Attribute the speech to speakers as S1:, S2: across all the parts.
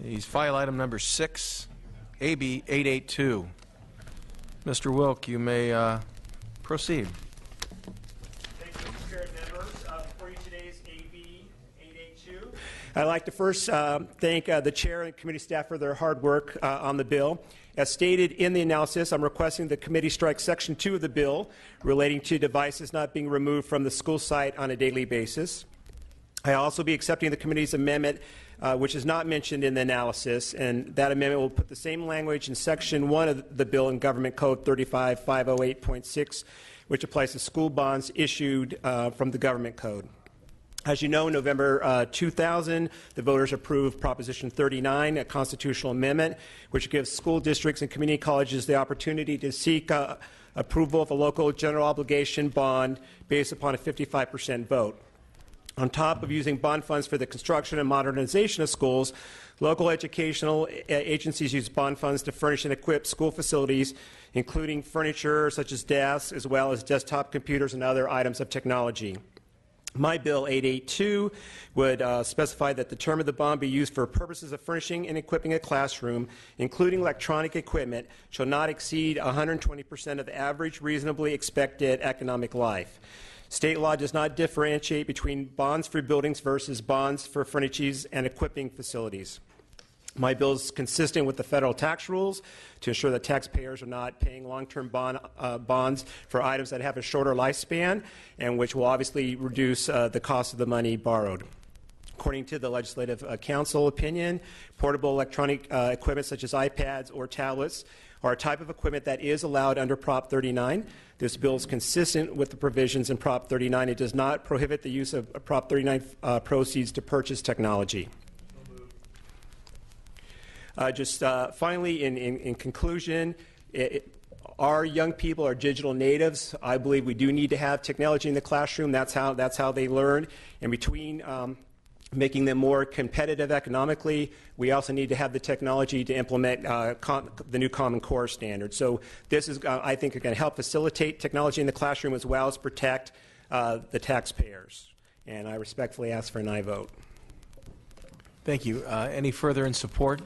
S1: is file item number 6, AB 882. Mr. Wilk, you may proceed.
S2: Thank you, Mr. Chair and members. Before you today is AB 882. I'd like to first thank the Chair and committee staff for their hard work on the bill. As stated in the analysis, I'm requesting the committee strike Section 2 of the bill relating to devices not being removed from the school site on a daily basis. I'll also be accepting the committee's amendment, which is not mentioned in the analysis, and that amendment will put the same language in Section 1 of the bill in Government Code 35508.6, which applies to school bonds issued from the Government Code. As you know, November 2000, the voters approved Proposition 39, a constitutional amendment, which gives school districts and community colleges the opportunity to seek approval of a local general obligation bond based upon a 55% vote. On top of using bond funds for the construction and modernization of schools, local educational agencies use bond funds to furnish and equip school facilities, including furniture such as desks, as well as desktop computers and other items of technology. My bill 882 would specify that the term of the bond be used for purposes of furnishing and equipping a classroom, including electronic equipment, shall not exceed 120% of the average reasonably expected economic life. State law does not differentiate between bonds for buildings versus bonds for furnishing and equipping facilities. My bill is consistent with the federal tax rules to ensure that taxpayers are not paying long-term bonds for items that have a shorter lifespan and which will obviously reduce the cost of the money borrowed. According to the Legislative Council opinion, portable electronic equipment such as iPads or tablets are a type of equipment that is allowed under Prop 39. This bill is consistent with the provisions in Prop 39. It does not prohibit the use of Prop 39 proceeds to purchase technology. Finally, in conclusion, our young people are digital natives. I believe we do need to have technology in the classroom. That's how they learn. And between making them more competitive economically, we also need to have the technology to implement the new Common Core standard. So this is, I think, going to help facilitate technology in the classroom as well as protect the taxpayers. And I respectfully ask for an aye vote.
S1: Thank you. Any further in support?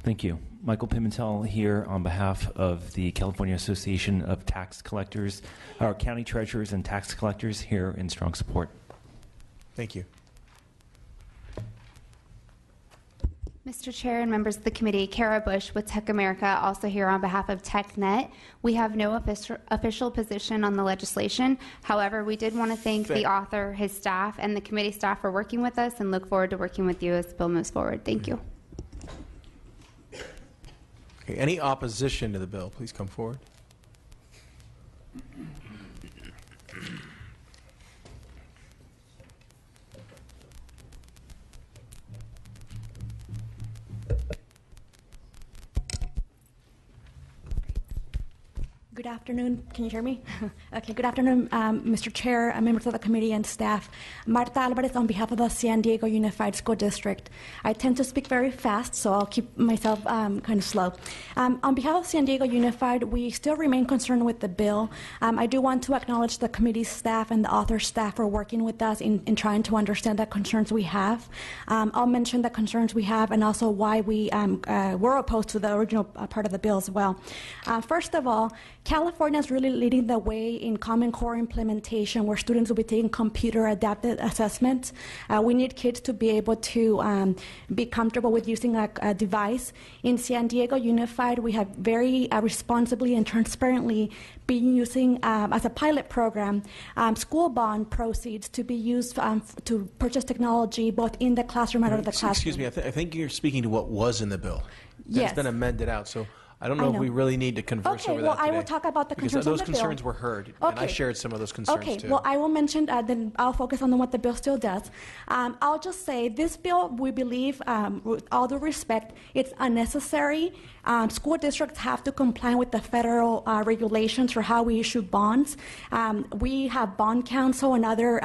S3: Thank you. Michael Pimentel here on behalf of the California Association of Tax Collectors, our county treasurers and tax collectors, here in strong support.
S1: Thank you.
S4: Mr. Chair and members of the committee, Kara Bush with Tech America, also here on behalf of TechNet. We have no official position on the legislation. However, we did want to thank the author, his staff, and the committee staff for working with us and look forward to working with you as the bill moves forward. Thank you.
S1: Okay, any opposition to the bill, please come forward.
S5: Good afternoon. Can you hear me? Okay. Good afternoon, Mr. Chair, members of the committee, and staff. Marta Alvarez on behalf of the San Diego Unified School District. I tend to speak very fast, so I'll keep myself kind of slow. On behalf of San Diego Unified, we still remain concerned with the bill. I do want to acknowledge the committee staff and the author's staff for working with us in trying to understand the concerns we have. I'll mention the concerns we have and also why we were opposed to the original part of the bill as well. First of all, California is really leading the way in Common Core implementation, where students will be taking computer-adapted assessments. We need kids to be able to be comfortable with using a device. In San Diego Unified, we have very responsibly and transparently been using, as a pilot program, school bond proceeds to be used to purchase technology both in the classroom and out of the classroom.
S1: Excuse me, I think you're speaking to what was in the bill. That's
S5: Yes.
S1: been amended out, so I don't know if we really need to converse over that today.
S5: I will talk about the concerns
S1: because
S5: of the
S1: those concerns
S5: bill.
S1: were heard, and I shared some of those concerns too.
S5: Well, I will mention, then I'll focus on what the bill still does. I'll just say this bill, we believe, with all due respect, it's unnecessary. School districts have to comply with the federal regulations for how we issue bonds. We have bond counsel and other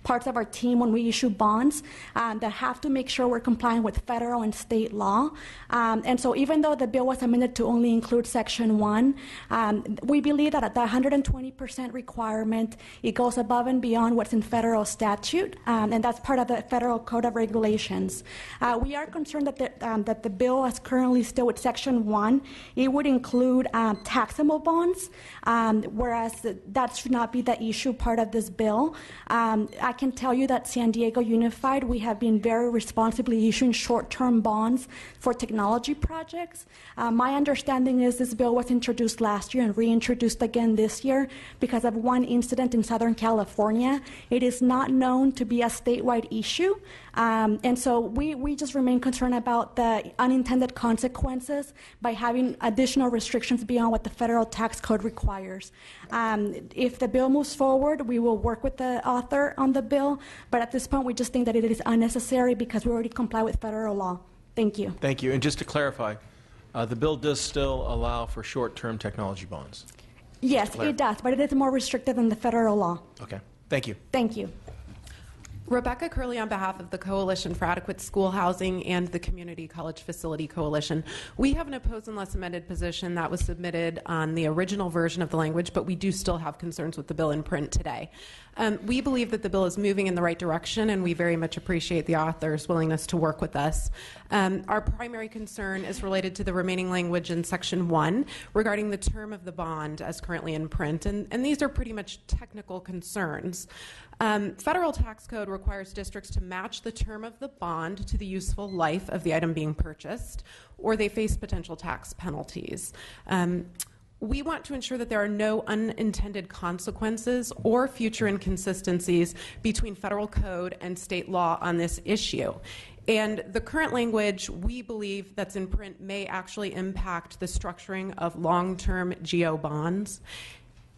S5: parts of our team when we issue bonds that have to make sure we're complying with federal and state law. And so even though the bill was amended to only include Section 1, we believe that at the 120% requirement, it goes above and beyond what's in federal statute, and that's part of the Federal Code of Regulations. We are concerned that the bill, as currently still with Section 1, it would include taxable bonds, whereas that should not be the issue part of this bill. I can tell you that San Diego Unified, we have been very responsibly issuing short-term bonds for technology projects. My understanding is this bill was introduced last year and reintroduced again this year because of one incident in Southern California. It is not known to be a statewide issue, and so we just remain concerned about the unintended consequences by having additional restrictions beyond what the federal tax code requires. If the bill moves forward, we will work with the author on the bill, but at this point we just think that it is unnecessary because we already comply with federal law. Thank you.
S1: Thank you. And just to clarify, the bill does still allow for short-term technology bonds.
S5: Yes, it does, but it is more restrictive than the federal law.
S1: Okay. Thank you.
S5: Thank you.
S6: Rebecca Curley on behalf of the Coalition for Adequate School Housing and the Community College Facility Coalition. We have an opposed unless amended position that was submitted on the original version of the language, but we do still have concerns with the bill in print today. We believe that the bill is moving in the right direction, and we very much appreciate the author's willingness to work with us. Our primary concern is related to the remaining language in Section 1 regarding the term of the bond as currently in print, and these are pretty much technical concerns. Federal tax code requires districts to match the term of the bond to the useful life of the item being purchased, or they face potential tax penalties. We want to ensure that there are no unintended consequences or future inconsistencies between federal code and state law on this issue. And the current language, we believe, that's in print may actually impact the structuring of long-term GO bonds.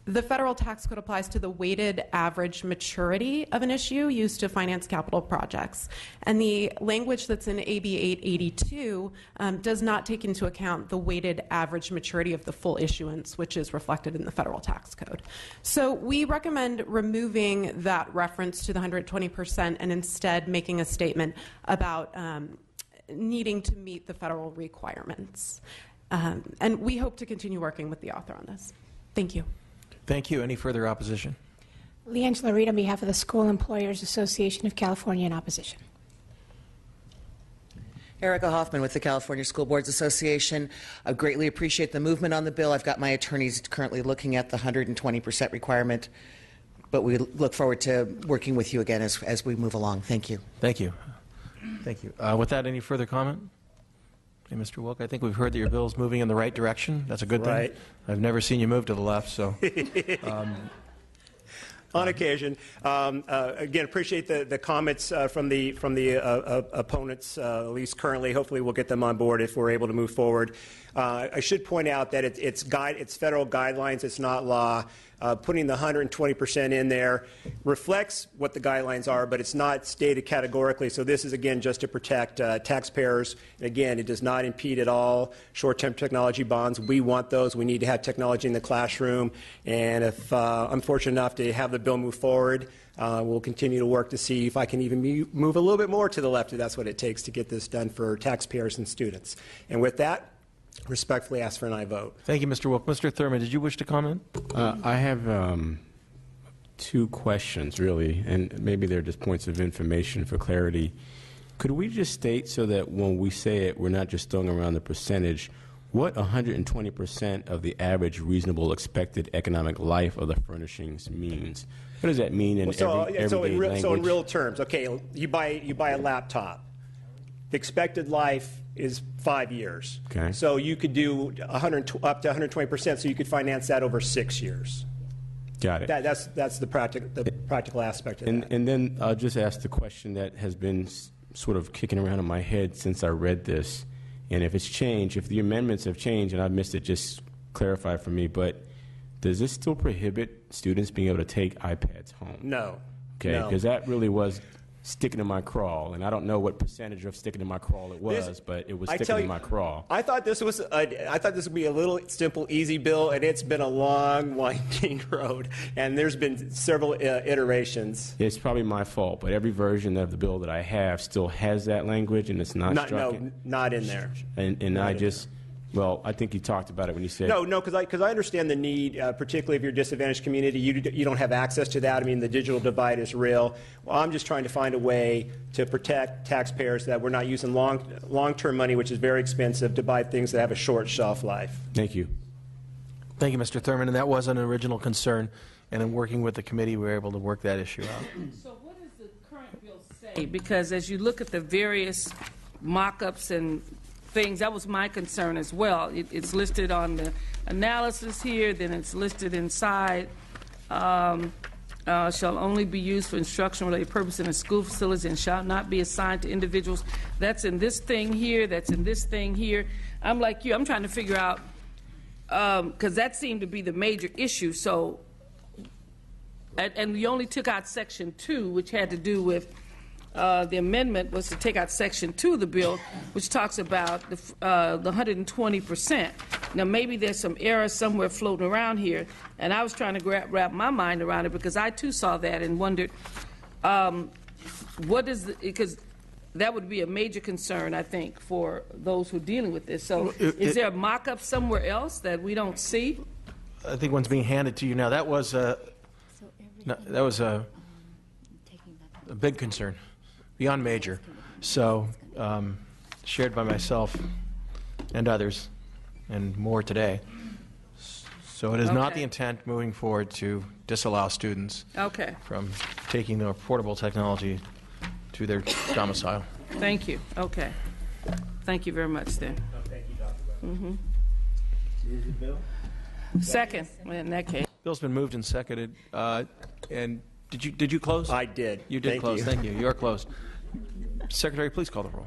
S6: The federal tax code applies to the weighted average maturity of an issue used to finance capital projects. And the language that's in AB 882 does not take into account the weighted average maturity of the full issuance, which is reflected in the federal tax code. So we recommend removing that reference to the 120% and instead making a statement about needing to meet the federal requirements. And we hope to continue working with the author on this. Thank you.
S1: Thank you. Any further opposition?
S7: Leangela Reed on behalf of the School Employers Association of California in opposition.
S8: Erica Hoffman with the California School Boards Association. I greatly appreciate the movement on the bill. I've got my attorneys currently looking at the 120% requirement, but we look forward to working with you again as we move along. Thank you.
S1: Thank you. Thank you. With that, any further comment? Okay, Mr. Wilk, I think we've heard that your bill is moving in the right direction. That's a good thing.
S2: Right.
S1: I've never seen you move to the left, so.
S2: On occasion. Again, appreciate the comments from the opponents, at least currently. Hopefully we'll get them on board if we're able to move forward. I should point out that it's federal guidelines, it's not law. Putting the 120% in there reflects what the guidelines are, but it's not stated categorically. So this is, again, just to protect taxpayers. And again, it does not impede at all short-term technology bonds. We want those. We need to have technology in the classroom. And if I'm fortunate enough to have the bill move forward, we'll continue to work to see if I can even move a little bit more to the left if that's what it takes to get this done for taxpayers and students. And with that, respectfully ask for an aye vote.
S1: Thank you, Mr. Wilk. Mr. Thurman, did you wish to comment?
S9: I have two questions, really, and maybe they're just points of information for clarity. Could we just state so that when we say it, we're not just throwing around the percentage, what 120% of the average reasonable expected economic life of the furnishings means? What does that mean in everyday language?
S2: So in real terms, okay, you buy a laptop. The expected life is 5 years.
S9: Okay.
S2: So you could do up to 120%, so you could finance that over 6 years.
S9: Got it.
S2: That's the practical aspect of that.
S9: And then I'll just ask the question that has been sort of kicking around in my head since I read this. And if it's changed, if the amendments have changed and I've missed it, just clarify for me. But does this still prohibit students being able to take iPads home?
S2: No.
S9: Okay, because that really was sticking to my crawl, and I don't know what percentage of sticking to my crawl it was, but it was
S2: I
S9: sticking
S2: tell
S9: to
S2: you,
S9: my crawl.
S2: I thought this would be a little simple, easy bill, and it's been a long, winding road, and there's been several iterations.
S9: It's probably my fault, but every version of the bill that I have still has that language, and it's not struck.
S2: No, not in there.
S9: And I just, well, I think you talked about it when you said.
S2: No, because I understand the need, particularly if you're a disadvantaged community, you don't have access to that. I mean, the digital divide is real. Well, I'm just trying to find a way to protect taxpayers that we're not using long-term money, which is very expensive, to buy things that have a short shelf life.
S9: Thank you.
S1: Thank you, Mr. Thurman, and that was an original concern. And in working with the committee, we were able to work that issue out.
S10: So what does the current bill say? Because as you look at the various mock-ups and things, that was my concern as well. It's listed on the analysis here, then it's listed inside, shall only be used for instruction-related purposes in a school facility and shall not be assigned to individuals. That's in this thing here, that's in this thing here. I'm like you, I'm trying to figure out, because that seemed to be the major issue. So, and we only took out Section 2, which had to do with the amendment was to take out Section 2 of the bill, which talks about the 120%. Now, maybe there's some error somewhere floating around here, and I was trying to wrap my mind around it because I, too, saw that and wondered what is the, because that would be a major concern, I think, for those who are dealing with this. So is there a mock-up somewhere else that we don't see?
S1: I think one's being handed to you now. That was a big concern. Beyond major. So, shared by myself and others, and more today. So it is not the intent moving forward to disallow students from taking their portable technology to their domicile.
S10: Thank you. Okay. Thank you very much, then.
S2: Thank you, Dr. Webb.
S10: Mm-hmm. Bill? Second, in that case.
S1: Bill's been moved and seconded. And did you close?
S2: I did.
S1: You did close. Thank you. You are closed. Secretary, please call the roll.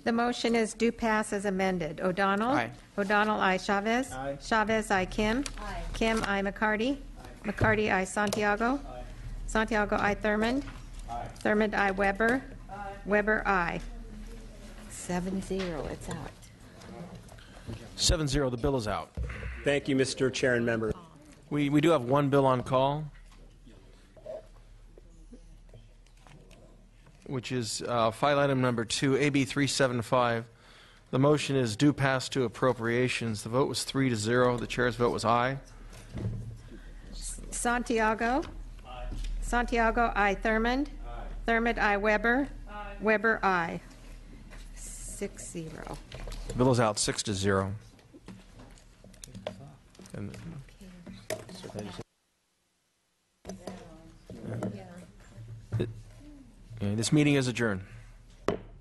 S11: The motion is do pass as amended. O'Donnell?
S1: Aye.
S11: O'Donnell, I. Chavez?
S1: Aye.
S11: Chavez, I. Kim? Aye. Kim, I. McCarty? Aye. McCarty, I. Santiago? Aye. Santiago, I. Thurmond? Aye. Thurmond, I. Weber? Aye. Weber, I. 7-0, it's out.
S1: 7-0, the bill is out.
S2: Thank you, Mr. Chair and members.
S1: We do have one bill on call, which is file item number 2, AB 375. The motion is due pass to appropriations. The vote was 3-0. The chair's vote was aye.
S11: Santiago? Aye. Santiago, I. Thurmond? Aye. Thurmond, I. Weber? Aye. Weber, I. 6-0.
S1: The bill is out 6-0. And this meeting is adjourned.